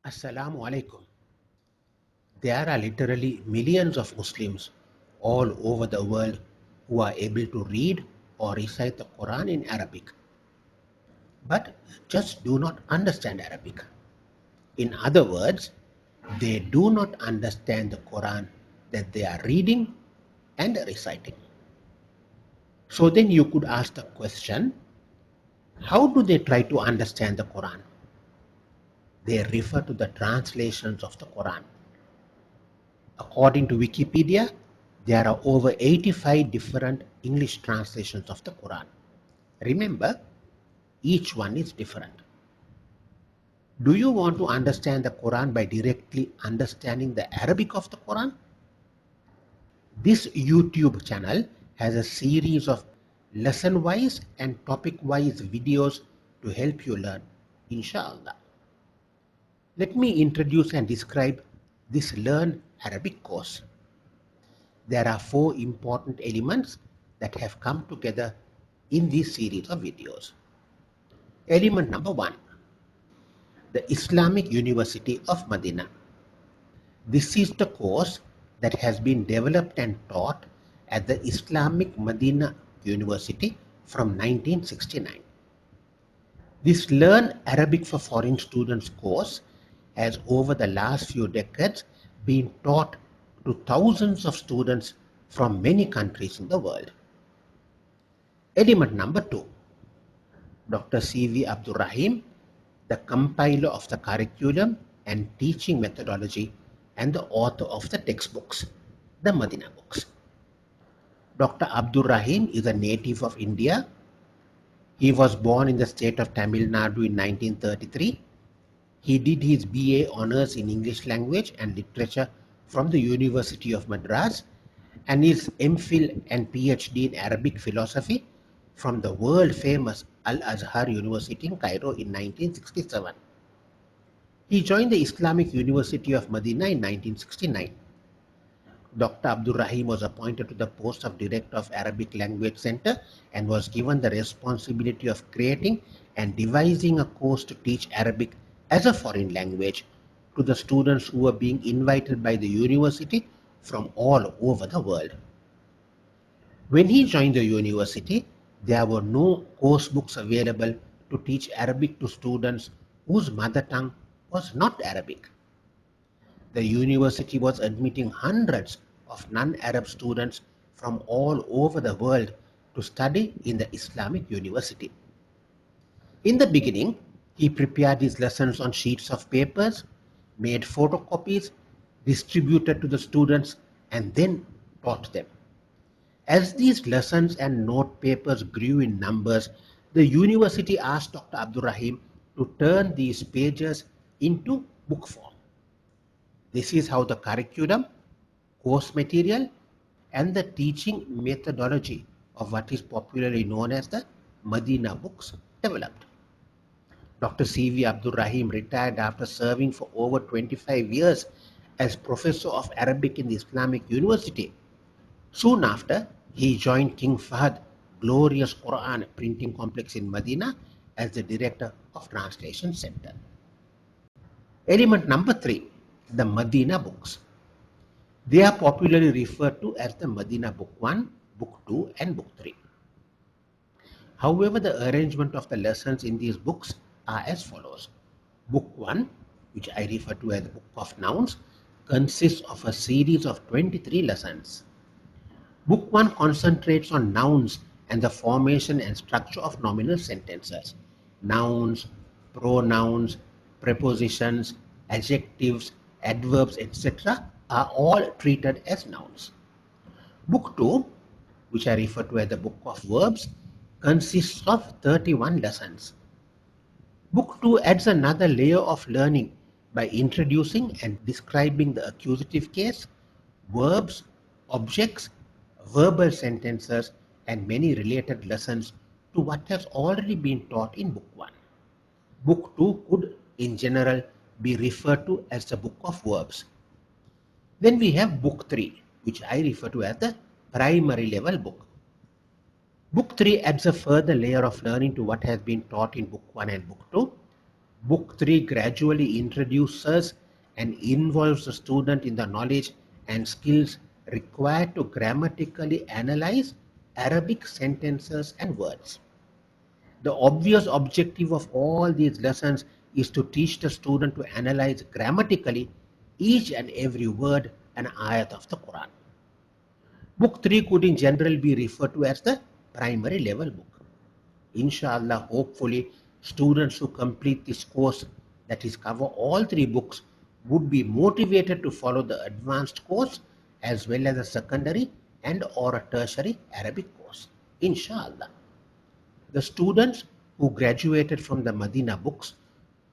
Assalamu alaikum. There are literally millions of Muslims all over the world who are able to read or recite the Quran in Arabic, but just do not understand Arabic. In other words, they do not understand the Quran that they are reading and reciting. So then you could ask the question, how do they try to understand the Quran? They refer to the translations of the Quran. According to Wikipedia, there are over 85 different English translations of the Quran. Remember, each one is different. Do you want to understand the Quran by directly understanding the Arabic of the Quran? This YouTube channel has a series of lesson-wise and topic-wise videos to help you learn, inshallah. Let me introduce and describe this Learn Arabic course. There are four important elements that have come together in this series of videos. Element number one, the Islamic University of Medina. This is the course that has been developed and taught at the Islamic Medina University from 1969. This Learn Arabic for Foreign Students course has over the last few decades been taught to thousands of students from many countries in the world. Element number two, Dr. C.V. Abdul Rahim, the compiler of the curriculum and teaching methodology and the author of the textbooks, the Medina books. Dr. Abdul Rahim is a native of India. He was born in the state of Tamil Nadu in 1933. He did his BA honors in English language and literature from the University of Madras and his MPhil and PhD in Arabic philosophy from the world-famous Al-Azhar University in Cairo in 1967. He joined the Islamic University of Medina in 1969. Dr. Abdul Rahim was appointed to the post of Director of Arabic Language Center and was given the responsibility of creating and devising a course to teach Arabic as a foreign language to the students who were being invited by the university from all over the world. When he joined the university, there were no course books available to teach Arabic to students whose mother tongue was not Arabic. The university was admitting hundreds of non-Arab students from all over the world to study in the Islamic University. In the beginning, he prepared his lessons on sheets of papers, made photocopies, distributed to the students, and then taught them. As these lessons and note papers grew in numbers, the university asked Dr. Abdul Rahim to turn these pages into book form. This is how the curriculum, course material, and the teaching methodology of what is popularly known as the Medina books developed. Dr. C.V. Abdul Rahim retired after serving for over 25 years as professor of Arabic in the Islamic University. Soon after, he joined King Fahd Glorious Quran Printing Complex in Medina as the Director of Translation Center. Element number three, the Medina books. They are popularly referred to as the Medina Book 1, Book 2 and Book 3. However, the arrangement of the lessons in these books are as follows. Book 1, which I refer to as the Book of Nouns, consists of a series of 23 lessons. Book 1 concentrates on nouns and the formation and structure of nominal sentences. Nouns, pronouns, prepositions, adjectives, adverbs, etc. are all treated as nouns. Book 2, which I refer to as the Book of Verbs, consists of 31 lessons. Book 2 adds another layer of learning by introducing and describing the accusative case, verbs, objects, verbal sentences, and many related lessons to what has already been taught in Book 1. Book 2 could, in general, be referred to as the Book of Verbs. Then we have Book 3, which I refer to as the primary level book. Book 3 adds a further layer of learning to what has been taught in Book 1 and Book 2. Book 3 gradually introduces and involves the student in the knowledge and skills required to grammatically analyze Arabic sentences and words. The obvious objective of all these lessons is to teach the student to analyze grammatically each and every word and ayat of the Quran. Book 3 could in general be referred to as the primary level book. Inshallah, hopefully, students who complete this course, that is cover all 3 books, would be motivated to follow the advanced course as well as a secondary and or a tertiary Arabic course. Inshallah. The students who graduated from the Medina books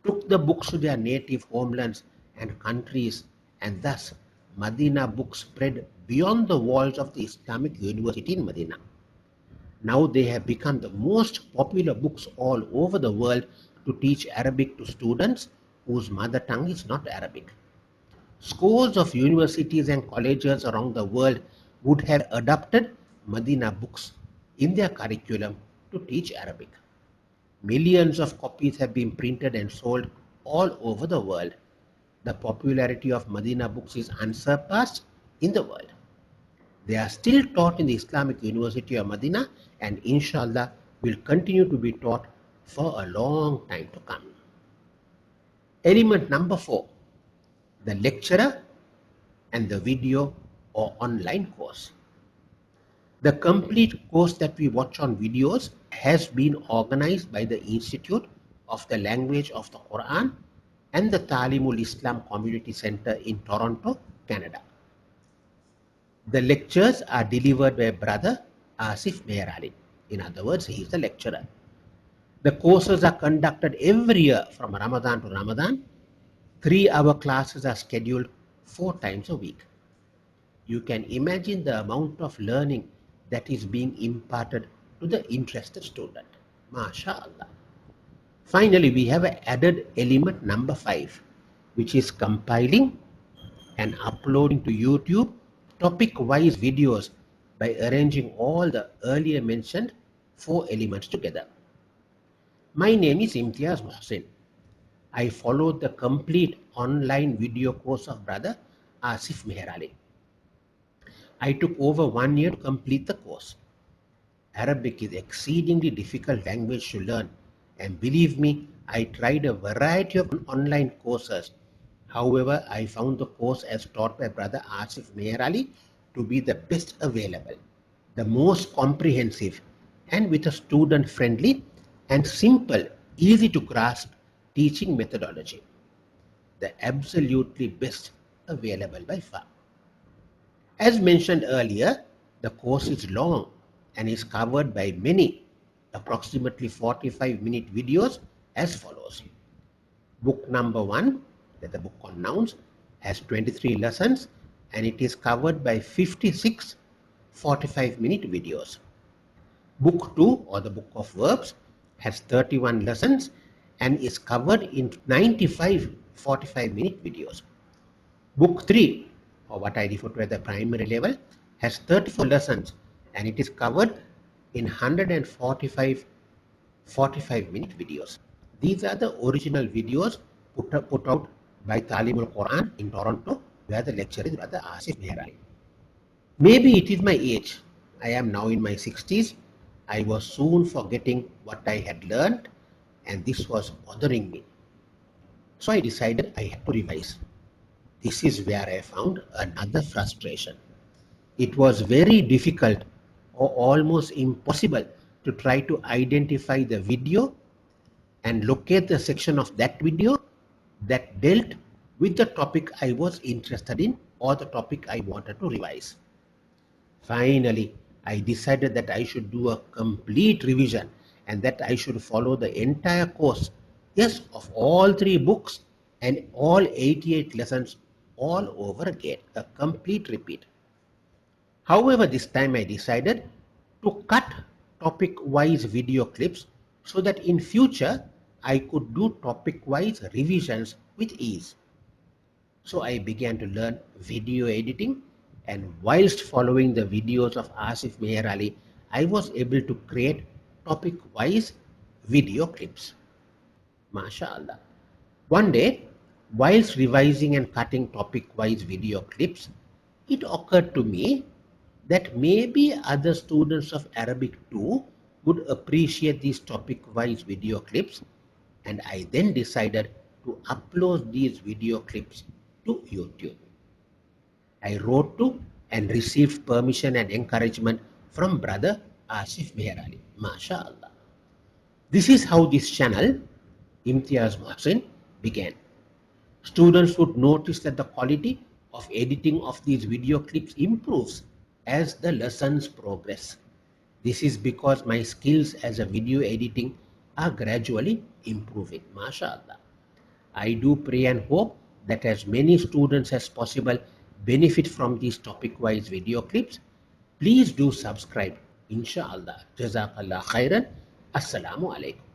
took the books to their native homelands and countries, and thus Medina books spread beyond the walls of the Islamic University in Medina. Now they have become the most popular books all over the world to teach Arabic to students whose mother tongue is not Arabic. Scores of universities and colleges around the world would have adopted Medina books in their curriculum to teach Arabic. Millions of copies have been printed and sold all over the world. The popularity of Medina books is unsurpassed in the world. They are still taught in the Islamic University of Medina and inshallah will continue to be taught for a long time to come. Element number 4, the lecturer and the video or online course. The complete course that we watch on videos has been organized by the Institute of the Language of the Quran and the Talimul Islam Community Center in Toronto, Canada. The lectures are delivered by Brother Asif Meher Ali. In other words, he is the lecturer. The courses are conducted every year from Ramadan to Ramadan. 3-hour classes are scheduled 4 times a week. You can imagine the amount of learning that is being imparted to the interested student. MashaAllah. Finally, we have added element number 5, which is compiling and uploading to YouTube topic-wise videos by arranging all the earlier mentioned 4 elements together. My name is Imtiaz Mohsin. I followed the complete online video course of Brother Asif Meher Ali. I took over 1 year to complete the course. Arabic is exceedingly difficult language to learn, and believe me, I tried a variety of online courses. However, I found the course as taught by Brother Asif Meher Ali to be the best available, the most comprehensive, and with a student-friendly and simple, easy to grasp teaching methodology. The absolutely best available by far. As mentioned earlier, the course is long and is covered by many, approximately 45-minute videos as follows. Book number 1, that the book on nouns, has 23 lessons and it is covered by 56 45-minute videos. Book 2, or the book of verbs, has 31 lessons and is covered in 95 45-minute videos. Book 3, or what I refer to as the primary level, has 34 lessons and it is covered in 145 45-minute videos. These are the original videos put out by Talimul Quran in Toronto, where the lecturer is Brother Asif Meher Ali. Maybe it is my age. I am now in my 60s. I was soon forgetting what I had learned and this was bothering me. So I decided I had to revise. This is where I found another frustration. It was very difficult or almost impossible to try to identify the video and locate the section of that video that dealt with the topic I was interested in or the topic I wanted to revise. Finally, I decided that I should do a complete revision and that I should follow the entire course, yes, of all 3 books and all 88 lessons all over again, a complete repeat. However, this time I decided to cut topic-wise video clips so that in future I could do topic-wise revisions with ease. So I began to learn video editing, and whilst following the videos of Asif Meher Ali, I was able to create topic-wise video clips. MashaAllah. One day, whilst revising and cutting topic-wise video clips, it occurred to me that maybe other students of Arabic too would appreciate these topic-wise video clips, and I then decided to upload these video clips to YouTube. I wrote to and received permission and encouragement from brother Asif Meherali. MashaAllah. This is how this channel, Imtiaz Mohsin, began. Students would notice that the quality of editing of these video clips improves as the lessons progress. This is because my skills as a video editing are gradually improving. MashaAllah. I do pray and hope that as many students as possible benefit from these topic-wise video clips. Please do subscribe. Insha'Allah. Jazakallah khairan. Assalamu alaikum.